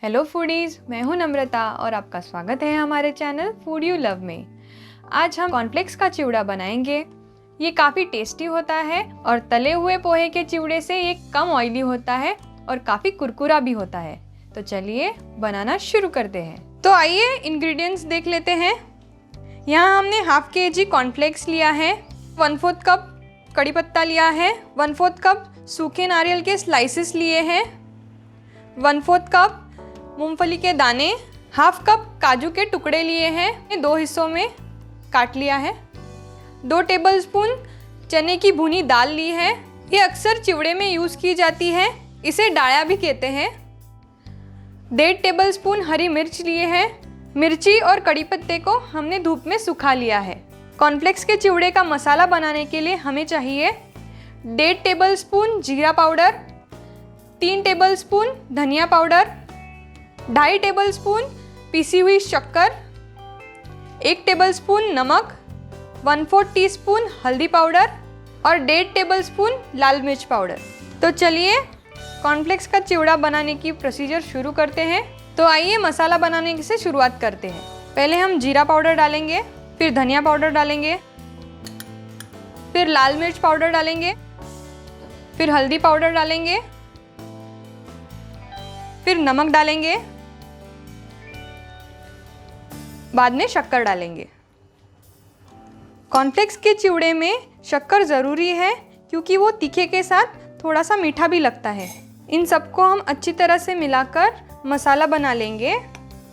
Hello foodies, मैं हूं नम्रता और आपका स्वागत है हमारे चैनल फूड यू लव में। आज हम कॉर्नफ्लेक्स का चिवड़ा बनाएंगे। ये काफ़ी टेस्टी होता है और तले हुए पोहे के चिवड़े से ये कम ऑयली होता है और काफ़ी कुरकुरा भी होता है। तो चलिए बनाना शुरू करते हैं। तो आइए इंग्रेडिएंट्स देख लेते हैं। यहाँ हमने हाफ kg कॉर्नफ्लेक्स लिया है, 1/4 कप कड़ी पत्ता लिया है, 1/4 कप सूखे नारियल के स्लाइसेस लिए हैं, 1/4 कप मूंगफली के दाने, हाफ कप काजू के टुकड़े लिए हैं, 2 हिस्सों में काट लिया है, 2 टेबलस्पून चने की भुनी दाल ली है। ये अक्सर चिवड़े में यूज़ की जाती है, इसे डाया भी कहते हैं। 1.5 टेबलस्पून हरी मिर्च लिए हैं। मिर्ची और कड़ी पत्ते को हमने धूप में सुखा लिया है। कॉर्नफ्लेक्स के चिवड़े का मसाला बनाने के लिए हमें चाहिए 1.5 टेबलस्पून जीरा पाउडर, 3 टेबलस्पून धनिया पाउडर, 2.5 टेबलस्पून पीसी हुई शक्कर, 1 टेबलस्पून नमक, 1/4 टीस्पून हल्दी पाउडर और 1.5 टेबलस्पून लाल मिर्च पाउडर। तो चलिए कॉर्नफ्लेक्स का चिवड़ा बनाने की प्रोसीजर शुरू करते हैं। तो आइए मसाला बनाने से शुरुआत करते हैं। पहले हम जीरा पाउडर डालेंगे, फिर धनिया पाउडर डालेंगे, फिर लाल मिर्च पाउडर डालेंगे, फिर हल्दी पाउडर डालेंगे, फिर नमक डालेंगे, बाद में शक्कर डालेंगे। कॉर्नफ्लेक्स के चिवड़े में शक्कर ज़रूरी है क्योंकि वो तीखे के साथ थोड़ा सा मीठा भी लगता है। इन सबको हम अच्छी तरह से मिलाकर मसाला बना लेंगे।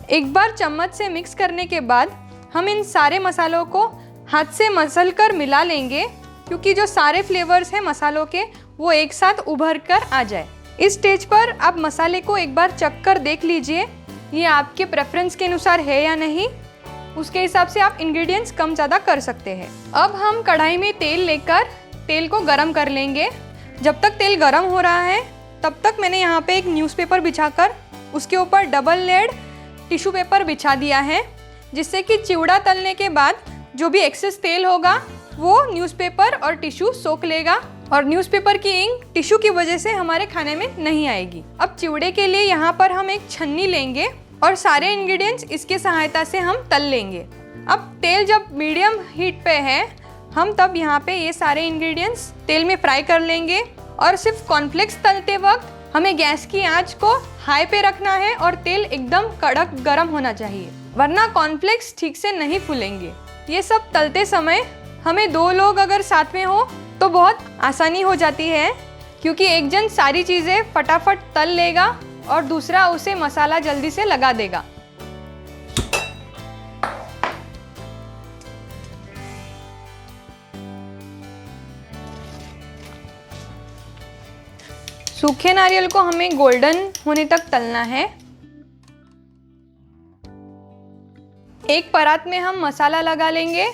एक बार चम्मच से मिक्स करने के बाद हम इन सारे मसालों को हाथ से मसल कर मिला लेंगे क्योंकि जो सारे फ्लेवर्स हैं मसालों के वो एक साथ उभर कर आ जाए। इस स्टेज पर आप मसाले को एक बार चख कर देख लीजिए, ये आपके प्रेफरेंस के अनुसार है या नहीं। उसके हिसाब से आप इंग्रेडिएंट्स कम ज़्यादा कर सकते हैं। अब हम कढ़ाई में तेल लेकर तेल को गरम कर लेंगे। जब तक तेल गरम हो रहा है तब तक मैंने यहाँ पे एक न्यूज़पेपर बिछाकर उसके ऊपर डबल लेयर्ड टिश्यू पेपर बिछा दिया है, जिससे कि चिवड़ा तलने के बाद जो भी एक्सेस तेल होगा वो न्यूज़पेपर और टिश्यू सोख लेगा और न्यूज़पेपर की इंक टिश्यू की वजह से हमारे खाने में नहीं आएगी। अब चिवड़े के लिए यहाँ पर हम एक छन्नी लेंगे और सारे इंग्रेडिएंट्स इसके सहायता से हम तल लेंगे। अब तेल जब मीडियम हीट पे है हम तब यहाँ पे ये सारे इंग्रेडिएंट्स तेल में फ्राई कर लेंगे। और सिर्फ कॉर्नफ्लेक्स तलते वक्त हमें गैस की आंच को हाई पे रखना है और तेल एकदम कड़क गर्म होना चाहिए, वरना कॉर्नफ्लेक्स ठीक से नहीं फूलेंगे। ये सब तलते समय हमें 2 लोग अगर साथ में हो तो बहुत आसानी हो जाती है क्योंकि एक जन सारी चीज़ें फटाफट तल लेगा और दूसरा उसे मसाला जल्दी से लगा देगा। सूखे नारियल को हमें गोल्डन होने तक तलना है। एक परात में हम मसाला लगा लेंगे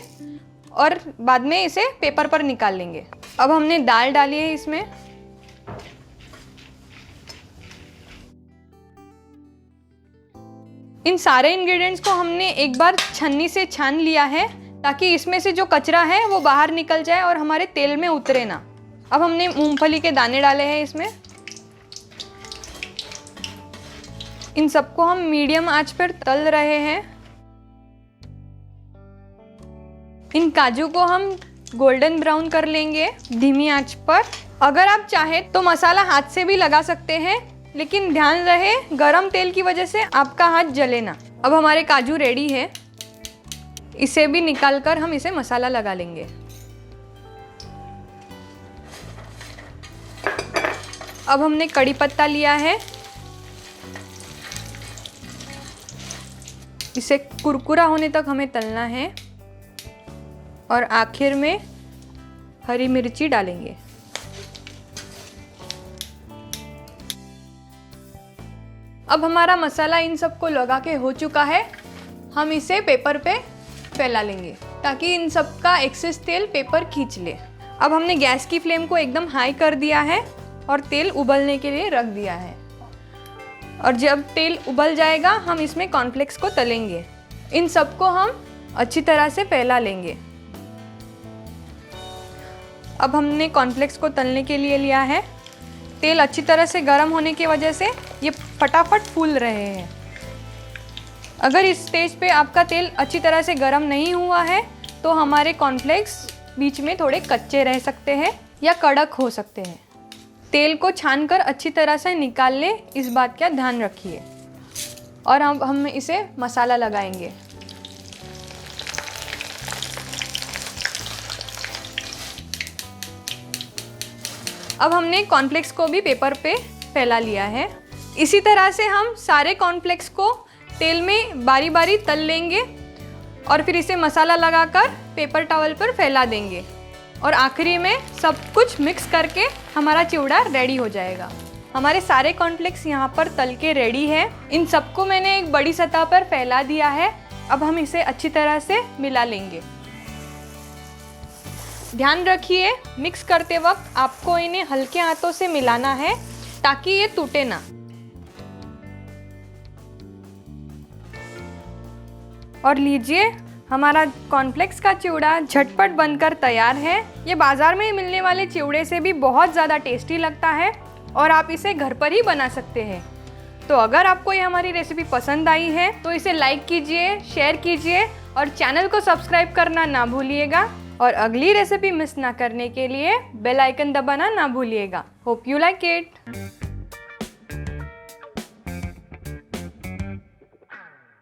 और बाद में इसे पेपर पर निकाल लेंगे। अब हमने दाल डाली है इसमें। इन सारे इंग्रेडिएंट्स को हमने एक बार छन्नी से छान लिया है ताकि इसमें से जो कचरा है वो बाहर निकल जाए और हमारे तेल में उतरे ना। अब हमने मूंगफली के दाने डाले हैं इसमें। इन सबको हम मीडियम आंच पर तल रहे हैं। इन काजू को हम गोल्डन ब्राउन कर लेंगे धीमी आंच पर। अगर आप चाहें तो मसाला हाथ से भी लगा सकते हैं, लेकिन ध्यान रहे गरम तेल की वजह से आपका हाथ जले ना। अब हमारे काजू रेडी है, इसे भी निकालकर हम इसे मसाला लगा लेंगे। अब हमने कड़ी पत्ता लिया है, इसे कुरकुरा होने तक हमें तलना है और आखिर में हरी मिर्ची डालेंगे। अब हमारा मसाला इन सबको लगा के हो चुका है। हम इसे पेपर पे फैला लेंगे ताकि इन सब का एक्सेस तेल पेपर खींच ले। अब हमने गैस की फ्लेम को एकदम हाई कर दिया है और तेल उबलने के लिए रख दिया है। और जब तेल उबल जाएगा हम इसमें कॉर्नफ्लेक्स को तलेंगे। इन सबको हम अच्छी तरह से फैला लेंगे। अब हमने कॉर्नफ्लेक्स को तलने के लिए लिया है। तेल अच्छी तरह से गर्म होने की वजह से ये फटाफट फूल रहे हैं। अगर इस स्टेज पे आपका तेल अच्छी तरह से गर्म नहीं हुआ है तो हमारे कॉर्नफ्लेक्स बीच में थोड़े कच्चे रह सकते हैं या कड़क हो सकते हैं। तेल को छानकर अच्छी तरह से निकाल ले, इस बात का ध्यान रखिए। और हम इसे मसाला लगाएंगे। अब हमने कॉर्नफ्लेक्स को भी पेपर पे फैला लिया है। इसी तरह से हम सारे कॉर्नफ्लेक्स को तेल में बारी बारी तल लेंगे और फिर इसे मसाला लगाकर पेपर टॉवल पर फैला देंगे और आखिरी में सब कुछ मिक्स करके हमारा चिवड़ा रेडी हो जाएगा। हमारे सारे कॉर्नफ्लेक्स यहाँ पर तल के रेडी है। इन सबको मैंने एक बड़ी सतह पर फैला दिया है। अब हम इसे अच्छी तरह से मिला लेंगे। ध्यान रखिए, मिक्स करते वक्त आपको इन्हें हल्के हाथों से मिलाना है ताकि ये टूटे ना। और लीजिए, हमारा कॉर्नफ्लेक्स का चिवड़ा झटपट बनकर तैयार है। ये बाजार में मिलने वाले चिवड़े से भी बहुत ज़्यादा टेस्टी लगता है और आप इसे घर पर ही बना सकते हैं। तो अगर आपको ये हमारी रेसिपी पसंद आई है तो इसे लाइक कीजिए, शेयर कीजिए और चैनल को सब्सक्राइब करना ना भूलिएगा। और अगली रेसिपी मिस ना करने के लिए बेल आइकन दबाना ना भूलिएगा। Hope you like it.